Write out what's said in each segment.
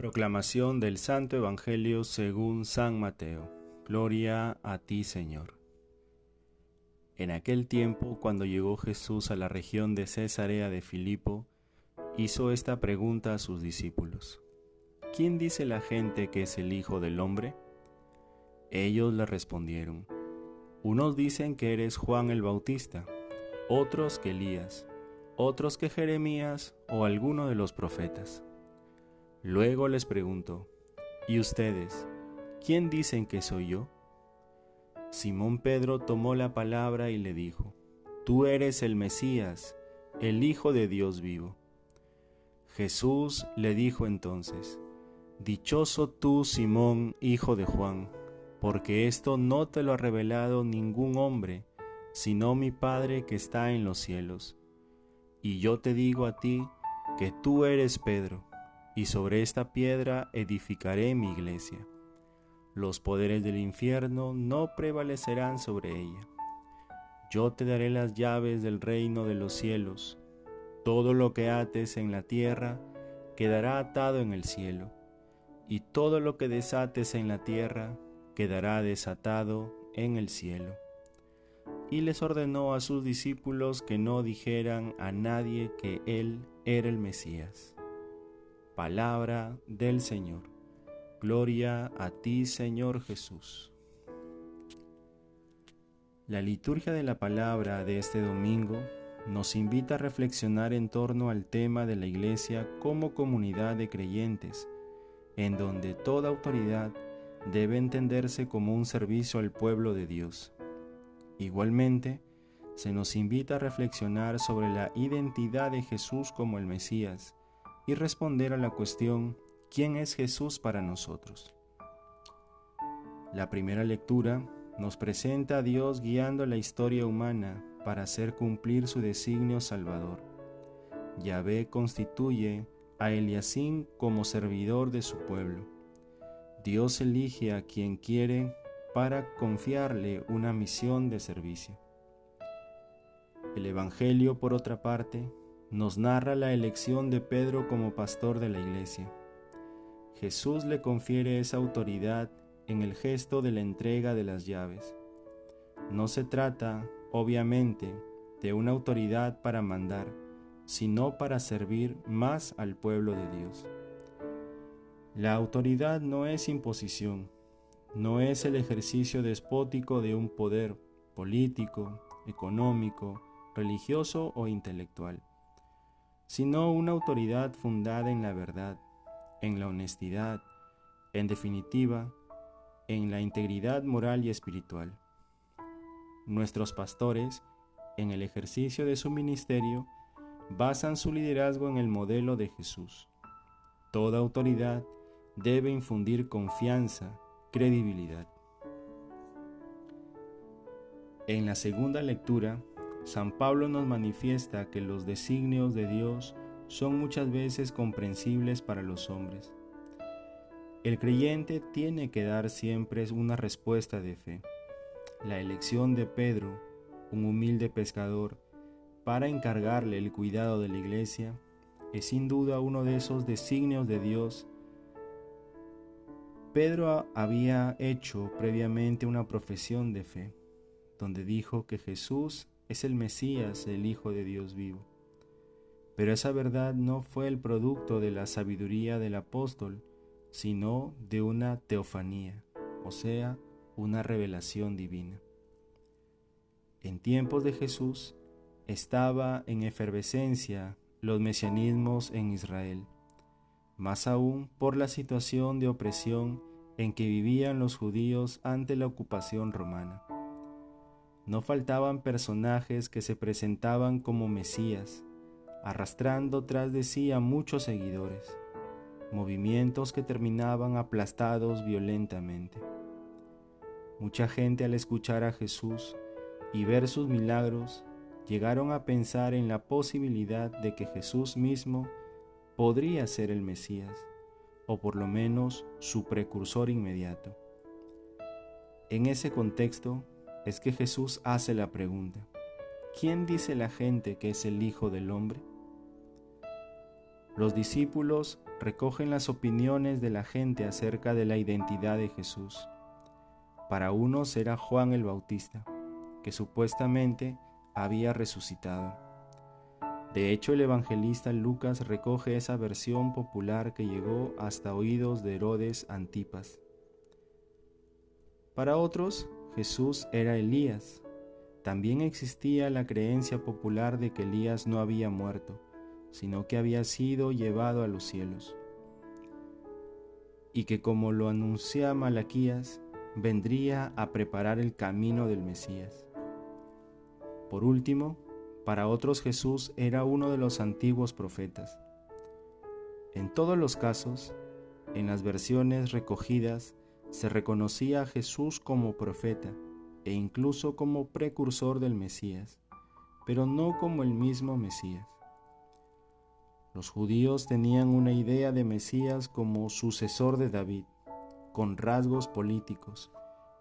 Proclamación del Santo Evangelio según San Mateo. Gloria a ti, Señor. En aquel tiempo, cuando llegó Jesús a la región de Cesarea de Filipo, hizo esta pregunta a sus discípulos: ¿Quién dice la gente que es el Hijo del Hombre? Ellos le respondieron: unos dicen que eres Juan el Bautista, otros que Elías, otros que Jeremías o alguno de los profetas. Luego les preguntó: ¿y ustedes, quién dicen que soy yo? Simón Pedro tomó la palabra y le dijo: Tú eres el Mesías, el Hijo de Dios vivo. Jesús le dijo entonces: Dichoso tú, Simón, hijo de Juan, porque esto no te lo ha revelado ningún hombre, sino mi Padre que está en los cielos. Y yo te digo a ti que tú eres Pedro, y sobre esta piedra edificaré mi iglesia. Los poderes del infierno no prevalecerán sobre ella. Yo te daré las llaves del reino de los cielos. Todo lo que ates en la tierra quedará atado en el cielo, y todo lo que desates en la tierra quedará desatado en el cielo. Y les ordenó a sus discípulos que no dijeran a nadie que él era el Mesías. Palabra del Señor. Gloria a ti, Señor Jesús. La liturgia de la palabra de este domingo nos invita a reflexionar en torno al tema de la Iglesia como comunidad de creyentes, en donde toda autoridad debe entenderse como un servicio al pueblo de Dios. Igualmente, se nos invita a reflexionar sobre la identidad de Jesús como el Mesías y responder a la cuestión: ¿quién es Jesús para nosotros? La primera lectura nos presenta a Dios guiando la historia humana para hacer cumplir su designio salvador. Yahvé constituye a Eliacim como servidor de su pueblo. Dios elige a quien quiere para confiarle una misión de servicio. El Evangelio, por otra parte, nos narra la elección de Pedro como pastor de la iglesia. Jesús le confiere esa autoridad en el gesto de la entrega de las llaves. No se trata, obviamente, de una autoridad para mandar, sino para servir más al pueblo de Dios. La autoridad no es imposición, no es el ejercicio despótico de un poder político, económico, religioso o intelectual, sino una autoridad fundada en la verdad, en la honestidad, en definitiva, en la integridad moral y espiritual. Nuestros pastores, en el ejercicio de su ministerio, basan su liderazgo en el modelo de Jesús. Toda autoridad debe infundir confianza, credibilidad. En la segunda lectura, San Pablo nos manifiesta que los designios de Dios son muchas veces comprensibles para los hombres. El creyente tiene que dar siempre una respuesta de fe. La elección de Pedro, un humilde pescador, para encargarle el cuidado de la iglesia, es sin duda uno de esos designios de Dios. Pedro había hecho previamente una profesión de fe, donde dijo que Jesús es el Mesías, el Hijo de Dios vivo. Pero esa verdad no fue el producto de la sabiduría del apóstol, sino de una teofanía, o sea, una revelación divina. En tiempos de Jesús estaba en efervescencia los mesianismos en Israel, más aún por la situación de opresión en que vivían los judíos ante la ocupación romana. No faltaban personajes que se presentaban como Mesías, arrastrando tras de sí a muchos seguidores, movimientos que terminaban aplastados violentamente. Mucha gente, al escuchar a Jesús y ver sus milagros, llegaron a pensar en la posibilidad de que Jesús mismo podría ser el Mesías, o por lo menos su precursor inmediato. En ese contexto es que Jesús hace la pregunta: ¿quién dice la gente que es el Hijo del Hombre? Los discípulos recogen las opiniones de la gente acerca de la identidad de Jesús. Para unos era Juan el Bautista, que supuestamente había resucitado. De hecho, el evangelista Lucas recoge esa versión popular que llegó hasta oídos de Herodes Antipas. Para otros, Jesús era Elías. También existía la creencia popular de que Elías no había muerto, sino que había sido llevado a los cielos, y que, como lo anuncia Malaquías, vendría a preparar el camino del Mesías. Por último, para otros Jesús era uno de los antiguos profetas. En todos los casos, en las versiones recogidas, se reconocía a Jesús como profeta e incluso como precursor del Mesías, pero no como el mismo Mesías. Los judíos tenían una idea de Mesías como sucesor de David, con rasgos políticos,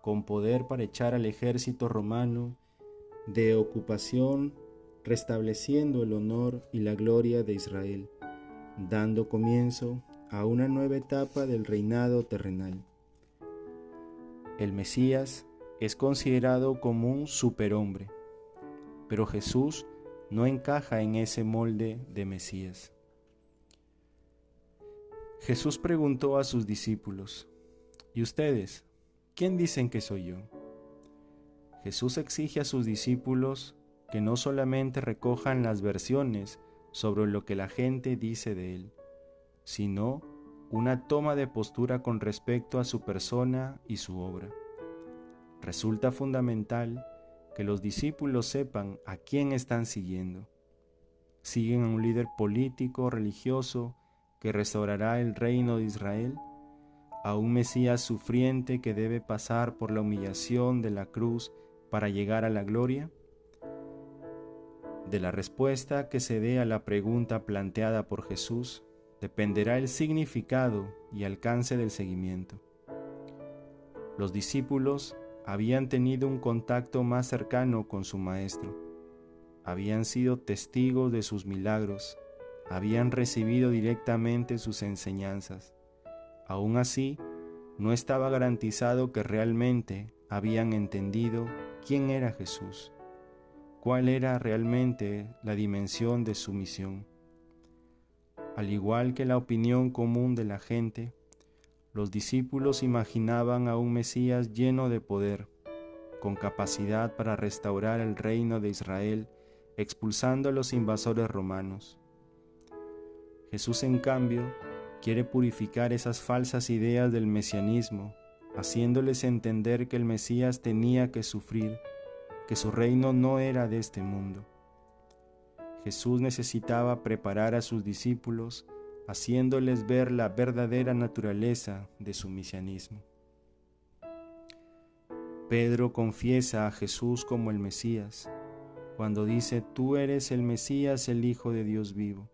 con poder para echar al ejército romano de ocupación, restableciendo el honor y la gloria de Israel, dando comienzo a una nueva etapa del reinado terrenal. El Mesías es considerado como un superhombre, pero Jesús no encaja en ese molde de Mesías. Jesús preguntó a sus discípulos: ¿y ustedes, quién dicen que soy yo? Jesús exige a sus discípulos que no solamente recojan las versiones sobre lo que la gente dice de él, sino una toma de postura con respecto a su persona y su obra. Resulta fundamental que los discípulos sepan a quién están siguiendo. ¿Siguen a un líder político, religioso, que restaurará el reino de Israel? ¿A un Mesías sufriente que debe pasar por la humillación de la cruz para llegar a la gloria? De la respuesta que se dé a la pregunta planteada por Jesús dependerá el significado y alcance del seguimiento. Los discípulos habían tenido un contacto más cercano con su Maestro, habían sido testigos de sus milagros, habían recibido directamente sus enseñanzas. Aún así, no estaba garantizado que realmente habían entendido quién era Jesús, cuál era realmente la dimensión de su misión. Al igual que la opinión común de la gente, los discípulos imaginaban a un Mesías lleno de poder, con capacidad para restaurar el reino de Israel, expulsando a los invasores romanos. Jesús, en cambio, quiere purificar esas falsas ideas del mesianismo, haciéndoles entender que el Mesías tenía que sufrir, que su reino no era de este mundo. Jesús necesitaba preparar a sus discípulos, haciéndoles ver la verdadera naturaleza de su mesianismo. Pedro confiesa a Jesús como el Mesías, cuando dice: «Tú eres el Mesías, el Hijo de Dios vivo».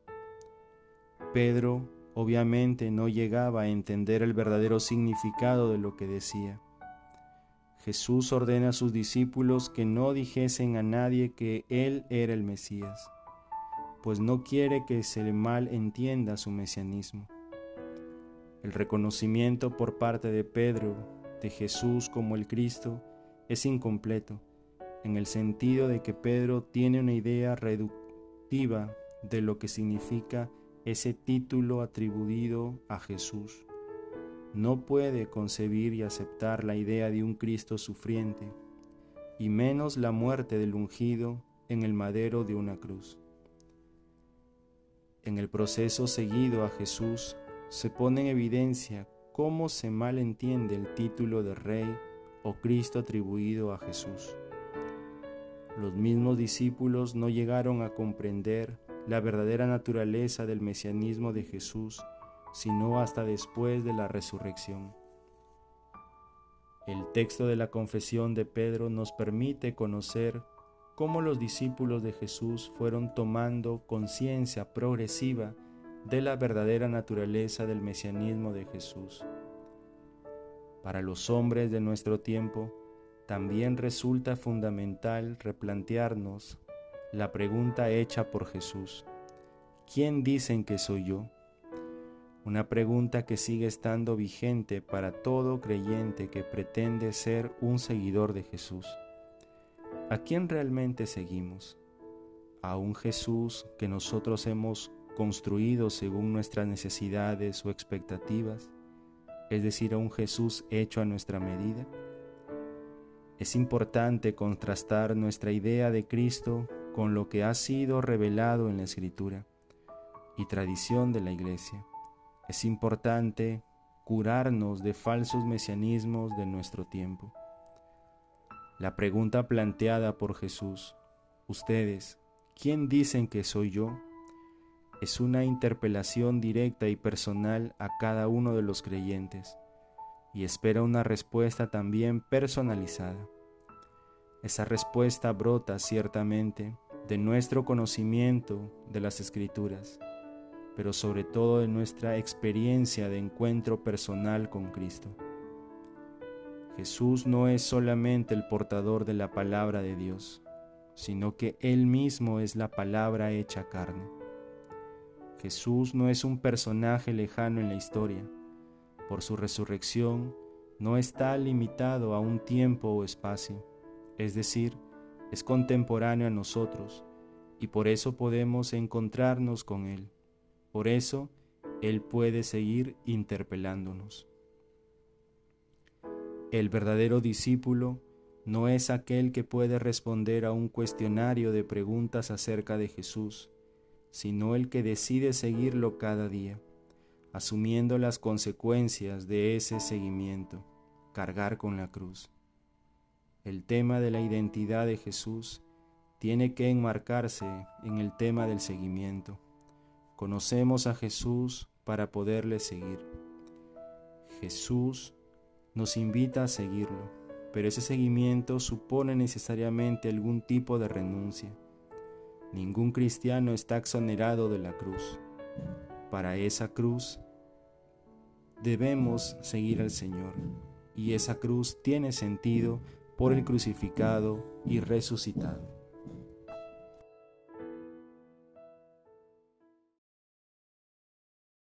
Pedro obviamente no llegaba a entender el verdadero significado de lo que decía. Jesús ordena a sus discípulos que no dijesen a nadie que Él era el Mesías, pues no quiere que se mal entienda su mesianismo. El reconocimiento por parte de Pedro de Jesús como el Cristo es incompleto, en el sentido de que Pedro tiene una idea reductiva de lo que significa ese título atribuido a Jesús. No puede concebir y aceptar la idea de un Cristo sufriente, y menos la muerte del ungido en el madero de una cruz. En el proceso seguido a Jesús se pone en evidencia cómo se malentiende el título de Rey o Cristo atribuido a Jesús. Los mismos discípulos no llegaron a comprender la verdadera naturaleza del mesianismo de Jesús, sino hasta después de la resurrección. El texto de la confesión de Pedro nos permite conocer cómo los discípulos de Jesús fueron tomando conciencia progresiva de la verdadera naturaleza del mesianismo de Jesús. Para los hombres de nuestro tiempo, también resulta fundamental replantearnos la pregunta hecha por Jesús: ¿quién dicen que soy yo? Una pregunta que sigue estando vigente para todo creyente que pretende ser un seguidor de Jesús. ¿A quién realmente seguimos? ¿A un Jesús que nosotros hemos construido según nuestras necesidades o expectativas? Es decir, a un Jesús hecho a nuestra medida. Es importante contrastar nuestra idea de Cristo con lo que ha sido revelado en la Escritura y tradición de la Iglesia. Es importante curarnos de falsos mesianismos de nuestro tiempo. La pregunta planteada por Jesús, ustedes, ¿quién dicen que soy yo?, es una interpelación directa y personal a cada uno de los creyentes y espera una respuesta también personalizada. Esa respuesta brota ciertamente de nuestro conocimiento de las Escrituras, pero sobre todo de nuestra experiencia de encuentro personal con Cristo. Jesús no es solamente el portador de la palabra de Dios, sino que Él mismo es la palabra hecha carne. Jesús no es un personaje lejano en la historia. Por su resurrección, no está limitado a un tiempo o espacio, es decir, es contemporáneo a nosotros, y por eso podemos encontrarnos con Él. Por eso, Él puede seguir interpelándonos. El verdadero discípulo no es aquel que puede responder a un cuestionario de preguntas acerca de Jesús, sino el que decide seguirlo cada día, asumiendo las consecuencias de ese seguimiento, cargar con la cruz. El tema de la identidad de Jesús tiene que enmarcarse en el tema del seguimiento. Conocemos a Jesús para poderle seguir. Jesús nos invita a seguirlo, pero ese seguimiento supone necesariamente algún tipo de renuncia. Ningún cristiano está exonerado de la cruz. Para esa cruz debemos seguir al Señor, y esa cruz tiene sentido por el crucificado y resucitado.